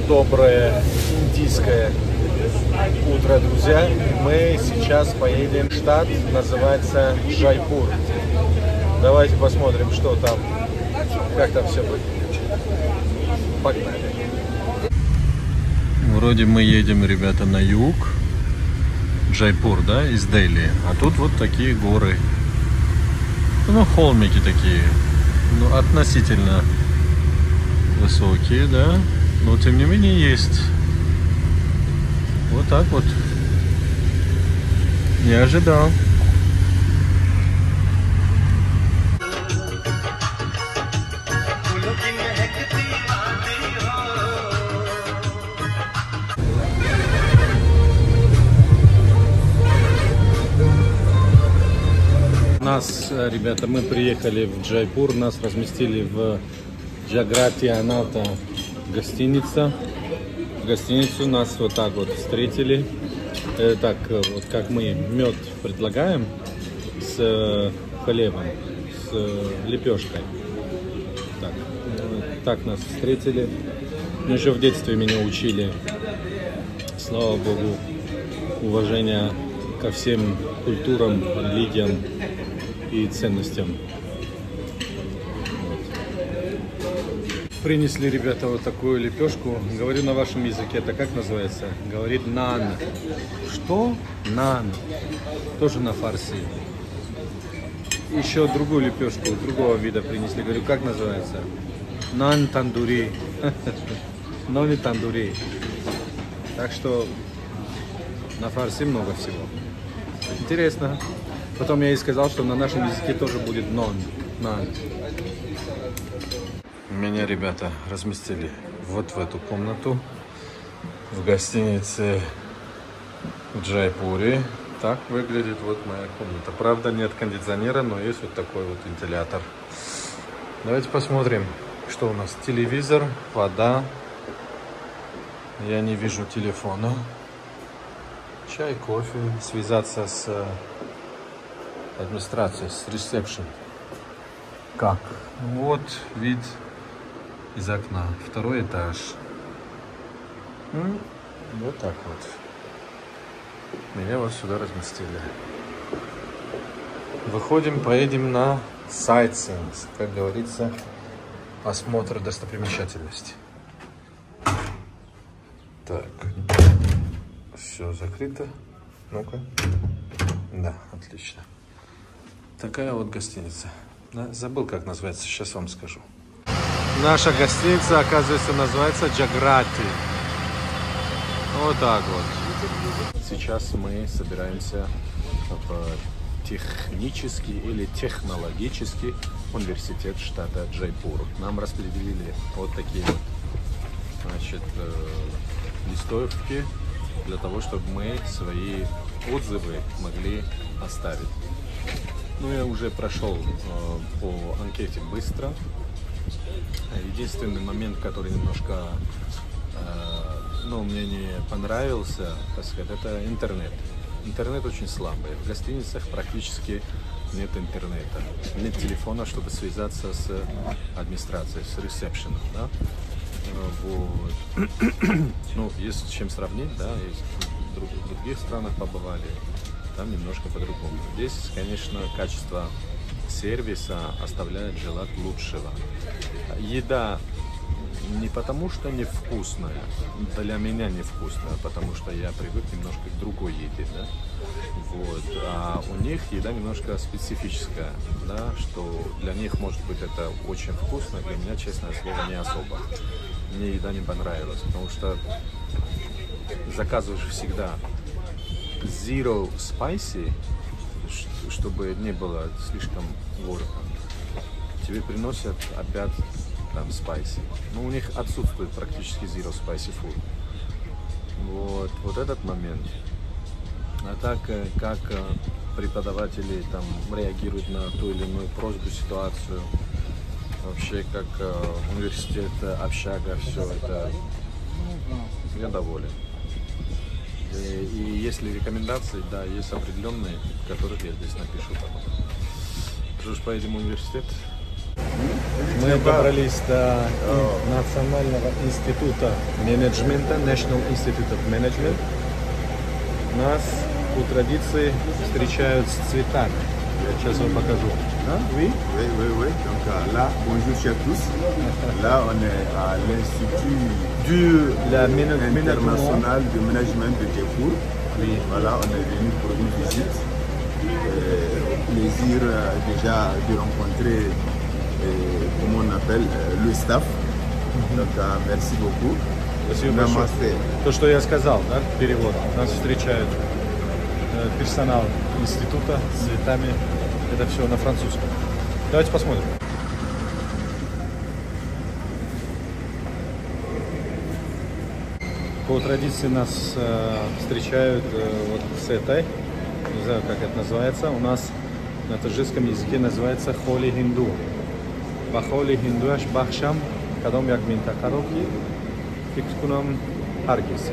Доброе индийское утро, друзья. Мы сейчас поедем в штат, называется Джайпур. Давайте посмотрим, что там, как там все будет. Погнали. Вроде мы едем, ребята, на юг. Джайпур, да, из Дели. А тут вот такие горы. Ну, холмики такие. Ну, относительно высокие, да. Но тем не менее есть. Вот так вот. Не ожидал. Нас, ребята, мы приехали в Джайпур, нас разместили в Джаграти Аната гостиницу нас вот так вот встретили. Так вот, как мы мед предлагаем с хлебом, с лепешкой. Так нас встретили. Ну, еще в детстве меня учили, слава богу, уважение ко всем культурам, религиям и ценностям. Принесли, ребята, вот такую лепешку. Говорю на вашем языке, это как называется? Говорит нан. Что? Нан. Тоже на фарси. Еще другую лепешку, другого вида принесли. Говорю, как называется? Нан тандури. Но не тандури. Так что на фарси много всего. Интересно. Потом я ей сказал, что на нашем языке тоже будет нан. Меня, ребята, разместили вот в эту комнату в гостинице в Джайпуре. Так выглядит вот моя комната. Правда, нет кондиционера, но есть вот такой вот вентилятор. Давайте посмотрим, что у нас. Телевизор, вода. Я не вижу телефона. Чай, кофе. Связаться с администрацией, с ресепшн. Как? Вот вид из окна. Второй этаж. Вот так вот. Меня вот сюда разместили. Выходим, поедем на sightseeing, как говорится, осмотр достопримечательностей. Так. Все закрыто. Ну-ка. Да, отлично. Такая вот гостиница. Да, забыл, как называется, сейчас вам скажу. Наша гостиница, оказывается, называется Джаграти. Вот так вот. Сейчас мы собираемся в технический или технологический университет штата Джайпур. Нам распределили вот такие вот, значит, листовки для того, чтобы мы свои отзывы могли оставить. Ну, я уже прошел по анкете быстро. Единственный момент, который немножко, мне не понравился, так сказать, это интернет. Интернет очень слабый. В гостиницах практически нет интернета. Нет телефона, чтобы связаться с администрацией, с ресепшеном, да? Вот. Ну, есть с чем сравнить, да, есть в других странах побывали. Там немножко по-другому. Здесь, конечно, качество сервиса оставляет желать лучшего. Еда не потому, что невкусная, для меня невкусная, потому что я привык немножко к другой еде, да? Вот. А у них еда немножко специфическая, да, что для них, может быть, это очень вкусно, для меня, честное слово, не особо. Мне еда не понравилась, потому что заказываешь всегда zero spicy, чтобы не было слишком горько. Тебе приносят опять там spicy. Но у них отсутствует практически zero spicy food. Вот этот момент. А так, как преподаватели там реагируют на ту или иную просьбу, ситуацию, вообще как университет, общага, все это, я доволен. И если рекомендации, да, есть определенные, которых я здесь напишу потом. Что ж, поедем в университет. Мы добрались до Национального института менеджмента, National Institute of Management. Нас по традиции встречают с цветами. Я сейчас вам покажу. Oui. Donc là, bonjour chers tous. Là, on est à l'Institut international de management de Jeffur. Oui. Voilà, on est venu pour une visite. Au plaisir déjà de rencontrer, comment on appelle, le staff. Donc merci beaucoup. Спасибо большое. То, что я сказал, да, перевод. Нас встречают персонал института с цветами. Это все на французском. Давайте посмотрим. По традиции нас встречают вот с этой, не знаю, как это называется, у нас на таджикском языке называется холи хинду. Бахоли хинду аш бахшам, кадом як минтакароки, фикскунам харгис.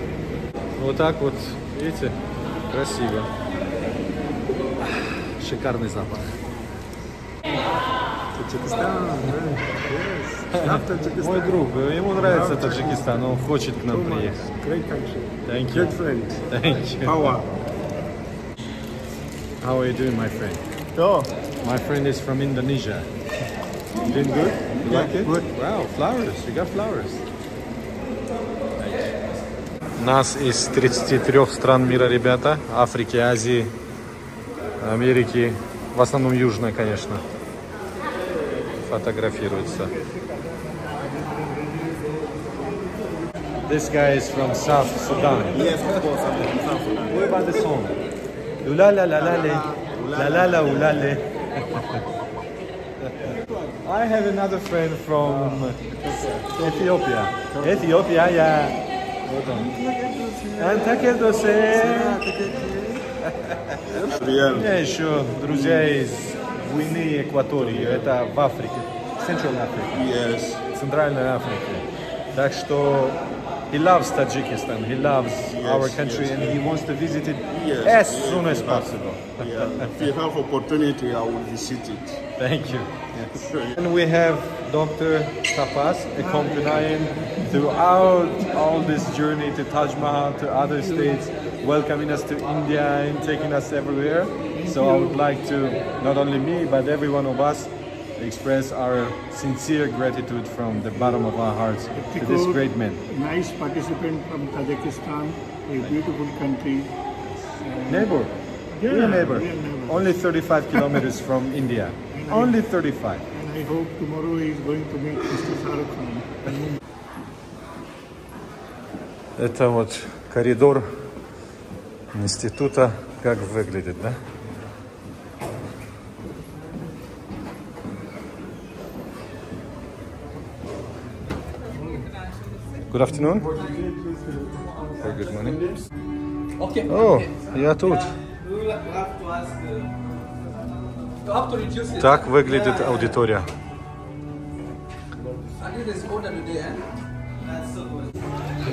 Вот так вот, видите, красиво. Шикарный запах. Мой друг, ему нравится Таджикистан, он хочет к нам приехать. Thank you. Thank you. How are you doing, my friend? Oh. My friend is from Indonesia. You doing good? You like it? Good. Wow, flowers. You got flowers. Нас из 33 стран мира, ребята. Африки, Азии, Америки. В основном южная, конечно. Фотографируется. This guy is from South Sudan. Yes, of course, I'm from South Sudan. What about the song? La la la la la la la la la. I have another friend from Ethiopia. Ethiopia, yeah. Hold on. У меня еще друзья из Гвинеи, Экватории. Это в Африке. Central Africa. Yes. Центральная Африка. Так что he loves Tajikistan. He loves our country and he wants to visit it as soon as possible. If you have opportunity, I will visit it. Thank you. And we have Dr. Tapas accompanying throughout all this journey to Taj Mahal, to other states, welcoming us to India and taking us everywhere. So I would like to, not only me, but every one of us, express our sincere gratitude from the bottom of our hearts to this great man. Nice participant from Tajikistan, a beautiful country. Neighbor. Yeah, We're a neighbor. we are neighbors. Only 35 kilometers from India. Only 35. And I hope tomorrow he is going to meet Mr. Shahrukh Khan. Это вот коридор института, как выглядит, да? Good afternoon. Good morning. Okay. О, я тут. Так выглядит аудитория.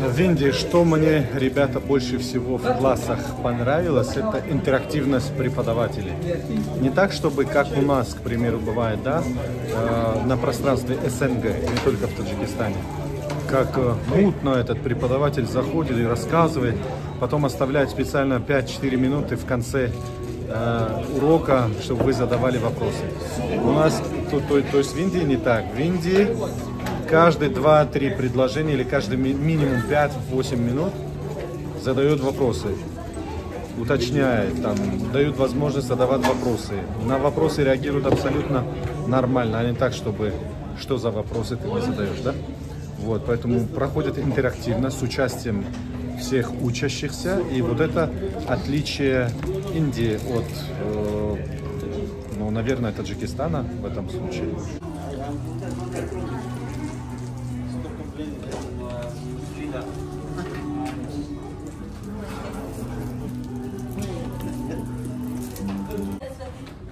В Индии, что мне, ребята, больше всего в классах понравилось, это интерактивность преподавателей. Не так, чтобы, как у нас, к примеру, бывает, да, на пространстве СНГ, не только в Таджикистане. Как мутно этот преподаватель заходит и рассказывает, потом оставляет специально 5-4 минуты в конце урока, чтобы вы задавали вопросы. У нас, то есть в Индии не так. В Индии каждые 2-3 предложения или каждый минимум 5-8 минут задают вопросы, уточняет, там, дают возможность задавать вопросы. На вопросы реагируют абсолютно нормально, а не так, чтобы что за вопросы ты мне задаешь, да? Вот, поэтому проходит интерактивно с участием всех учащихся, и вот это отличие Индии от, ну, наверное, Таджикистана в этом случае.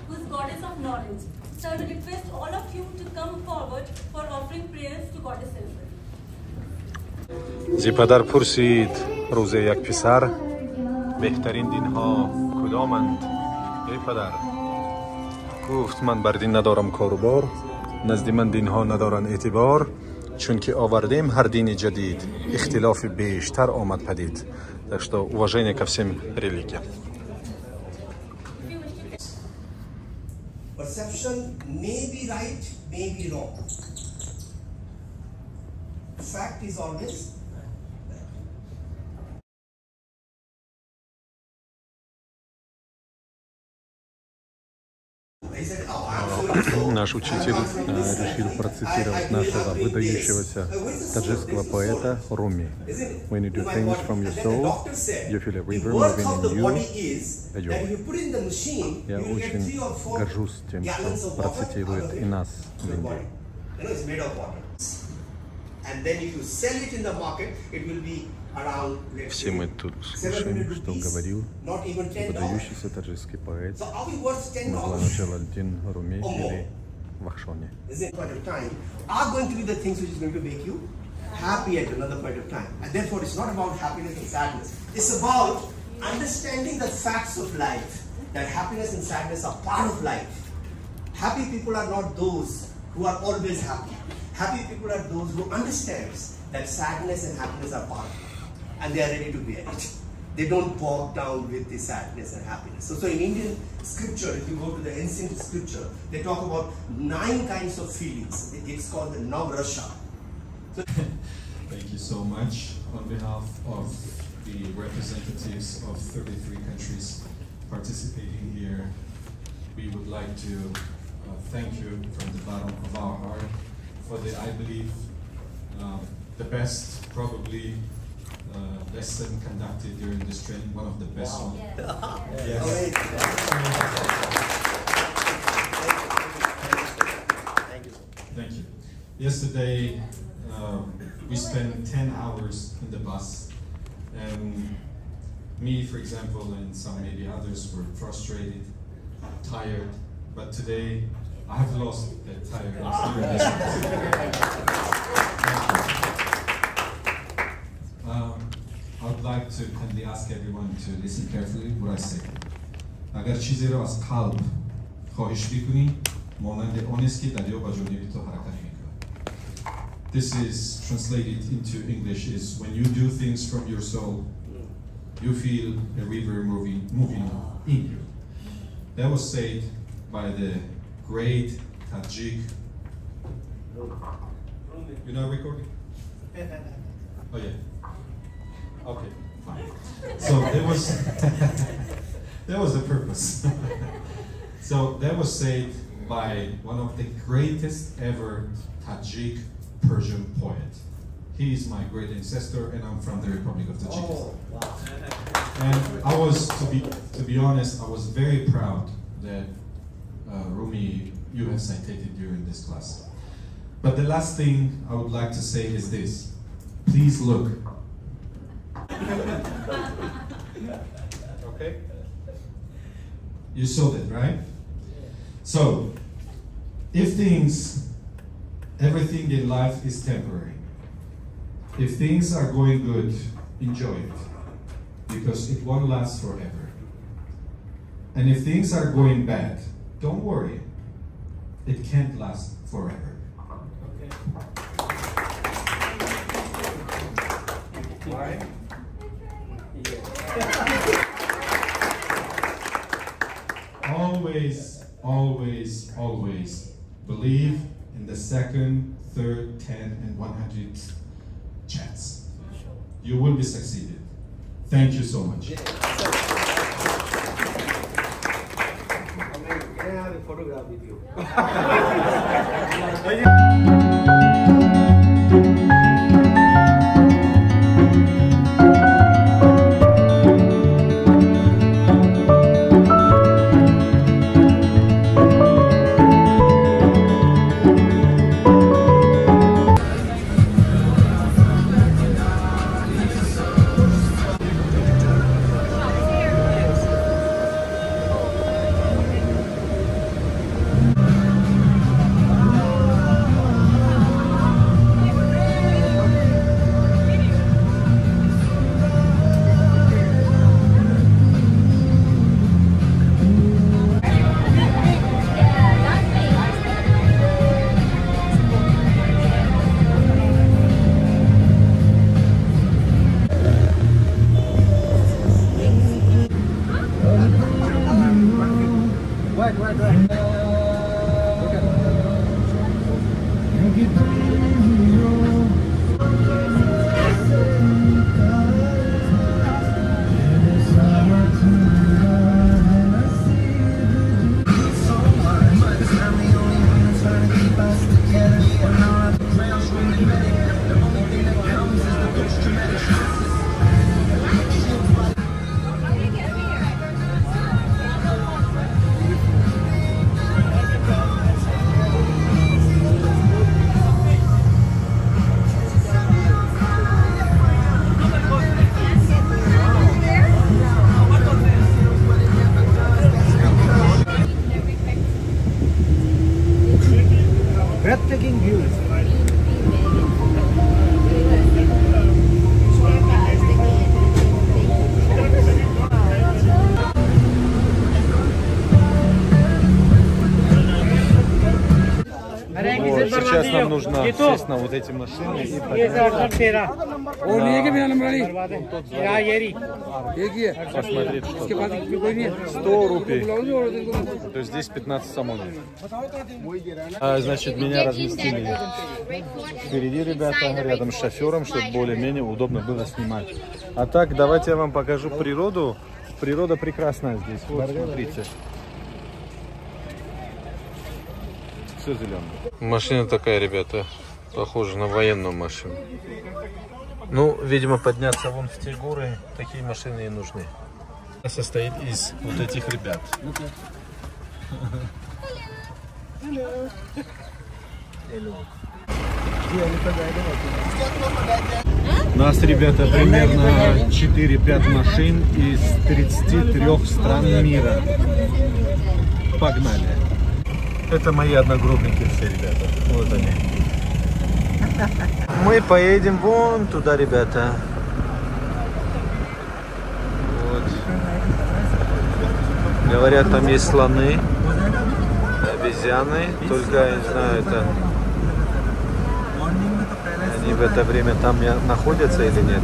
Who's goddess of knowledge. So I would request all of you to come forward for offering prayers to goddess Elizabeth. زیپدر پرسید روزه یک پسر بهترین دین ها کدامند؟ ای پدر گفت من بر دین ندارم کار و بار نزد من دین ها ندارن اعتبار، چون که آوردیم هر دین جدید اختلاف بیشتر آمد پدید. Так что уважение ко всем религиям. Perception may be right, may be wrong. Fact is always Наш учитель решил процитировать нашего выдающегося таджикского поэта Руми. When you do things from your soul, you feel a river moving in you. Я очень горжусь тем, что процитирует и нас в Индии. Все мы тут слушаем, что говорил выдающийся таджикский поэт Мулана Джалалдин Руми или Вахшони. Happy at another point of time, and therefore it's not about happiness and sadness. It's about understanding the facts of life, that happiness and sadness are part of life. Happy people are not those who are always happy. Happy people are those who understand that sadness and happiness are part of life, and they are ready to bear it. They don't bog down with the sadness and happiness. So in Indian scripture, if you go to the ancient scripture, they talk about 9 kinds of feelings. It's called the Navrasha. Thank you so much. On behalf of the representatives of 33 countries participating here, we would like to thank you from the bottom of our heart for the, I believe, the best, probably, lesson conducted during this training, one of the best ones. Yes. Thank you. Yesterday, we spent 10 hours in the bus, and me, for example, and some maybe others were frustrated, tired, but today I have lost that tiredness during this I would like to kindly ask everyone to listen carefully what I say. اگر چیزی را از قلب خواهش بکنی، مانند آن است که دریا به جانب تو حرکت می‌کند. This is translated into English is when you do things from your soul, you feel a river moving in you. That was said by the great Tajik. You're not recording? Oh yeah. Okay, fine. So that was the purpose. So that was said by one of the greatest ever Tajik Persian poet. He is my great ancestor, and I'm from the Republic of Tajikistan. Oh, wow. And I was, to be honest, I was very proud that Rumi, you have cited during this class. But the last thing I would like to say is this. Please look. Okay? You saw that, right? So, if everything in life is temporary. If things are going good, enjoy it, because it won't last forever. And if things are going bad, don't worry, it can't last forever. Okay. Why? Always, always, always believe in the second, third, 10, and 100th chance. You will be succeeded. Thank you so much. Can I have a photograph with you? Breathtaking views. Вот, сейчас нам нужно сесть на вот эти машины и подняться. Посмотреть, что 100 рупий. То есть здесь 15 самонов. Значит, меня разместили впереди, ребята, рядом с шофером, чтобы более-менее удобно было снимать. А так, давайте я вам покажу природу. Природа прекрасная здесь. Вот, смотрите. Все зеленое. Машина такая, ребята, похожа на военную машину. Ну, видимо, подняться вон в те горы, такие машины и нужны. Состоит из вот этих ребят. У нас, ребята, примерно 4-5 машин из 33 стран мира. Погнали. Это мои одногруппники все, ребята. Вот они. Мы поедем вон туда, ребята. Вот. Говорят, там есть слоны, обезьяны. Только, я не знаю, это... Они в это время там находятся или нет.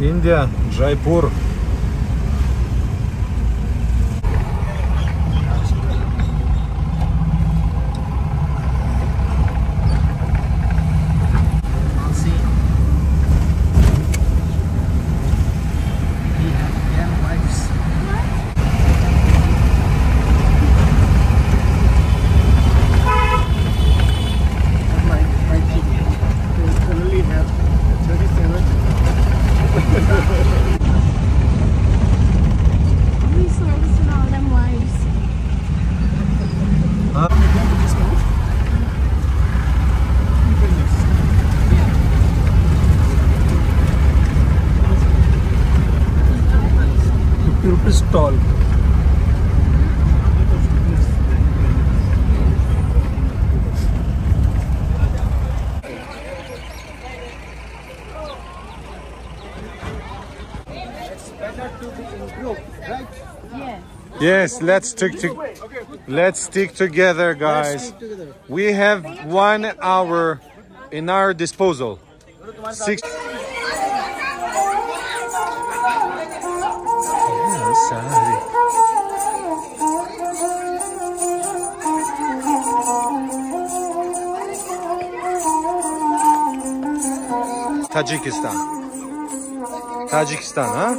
Индия, Джайпур. Stall. Yes, let's stick together, guys. We have 1 hour in our disposal. 6. Tajikistan. Tajikistan, huh?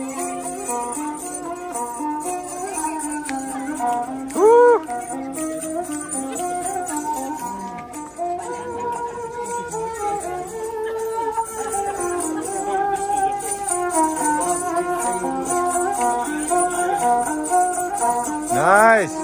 Nice.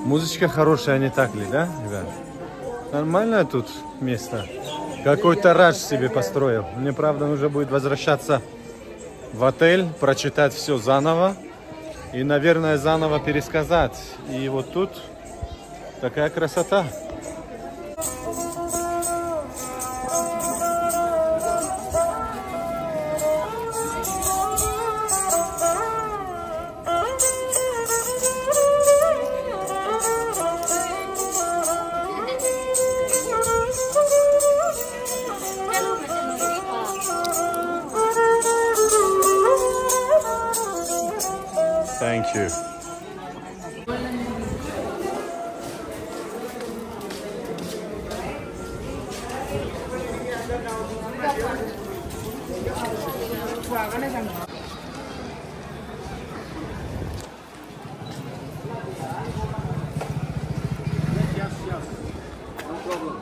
Музычка хорошая, не так ли, да, ребят? Нормальное тут место. Какой-то радж себе построил. Мне, правда, нужно будет возвращаться в отель, прочитать все заново и, наверное, заново пересказать. И вот тут такая красота.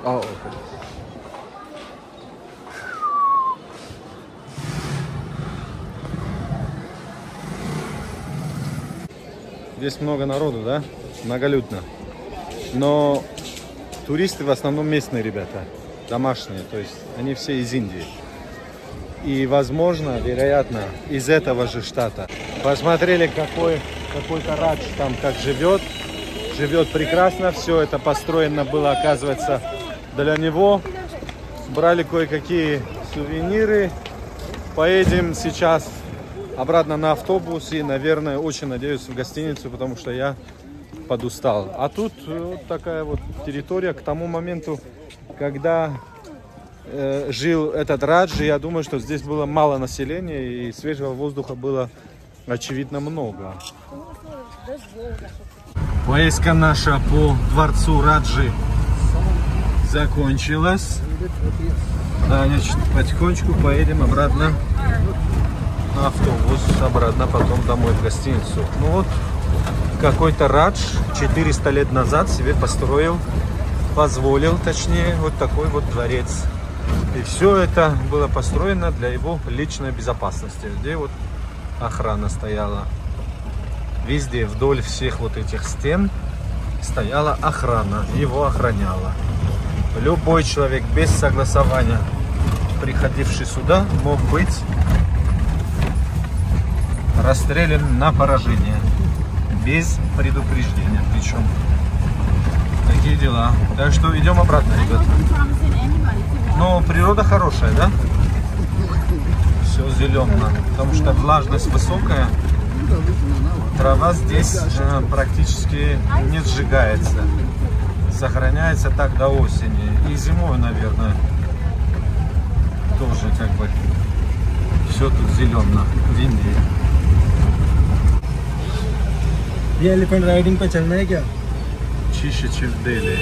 Oh, okay. Здесь много народу, да? Многолюдно. Но туристы в основном местные ребята, домашние, то есть они все из Индии. И, возможно, вероятно, из этого же штата. Посмотрели, какой-то радж там как живет. Живет прекрасно, все это построено было, оказывается, для него. Брали кое-какие сувениры. Поедем сейчас обратно на автобус и, наверное, очень надеюсь в гостиницу, потому что я подустал. А тут вот такая вот территория. К тому моменту, когда жил этот Радж, я думаю, что здесь было мало населения и свежего воздуха было, очевидно, много. Поездка наша по дворцу Раджи закончилась. Значит, потихонечку поедем обратно на автобус, обратно потом домой в гостиницу. Ну вот, какой-то Радж 400 лет назад себе позволил, точнее, вот такой вот дворец. И все это было построено для его личной безопасности, где вот охрана стояла. Везде, вдоль всех вот этих стен стояла охрана, его охраняла. Любой человек без согласования, приходивший сюда, мог быть расстрелян на поражение. Без предупреждения причем. Такие дела. Так что идем обратно, ребят. Но природа хорошая, да? Все зелено, потому что влажность высокая. Трава здесь практически не сжигается. Сохраняется так до осени. И зимой, наверное, тоже как бы все тут зелено в Индии. ये elephant riding पे चलना है क्या? Чище, чем в Дели.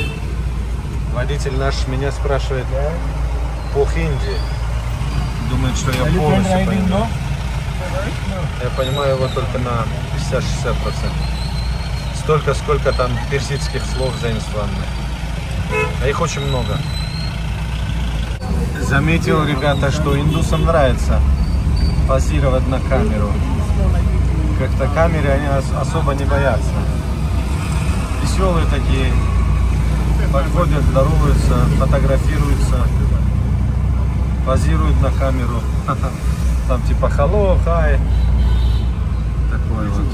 Водитель наш меня спрашивает по хинди. Думает, что я полностью понимаю. Я понимаю его только на 50-60%. Столько, сколько там персидских слов заимствованных. А их очень много. Заметил, ребята, что индусам нравится позировать на камеру. Как-то камеры они особо не боятся. Веселые такие. Подходят, здороваются, фотографируются. Позируют на камеру. Там типа hello, hi. Такой вот.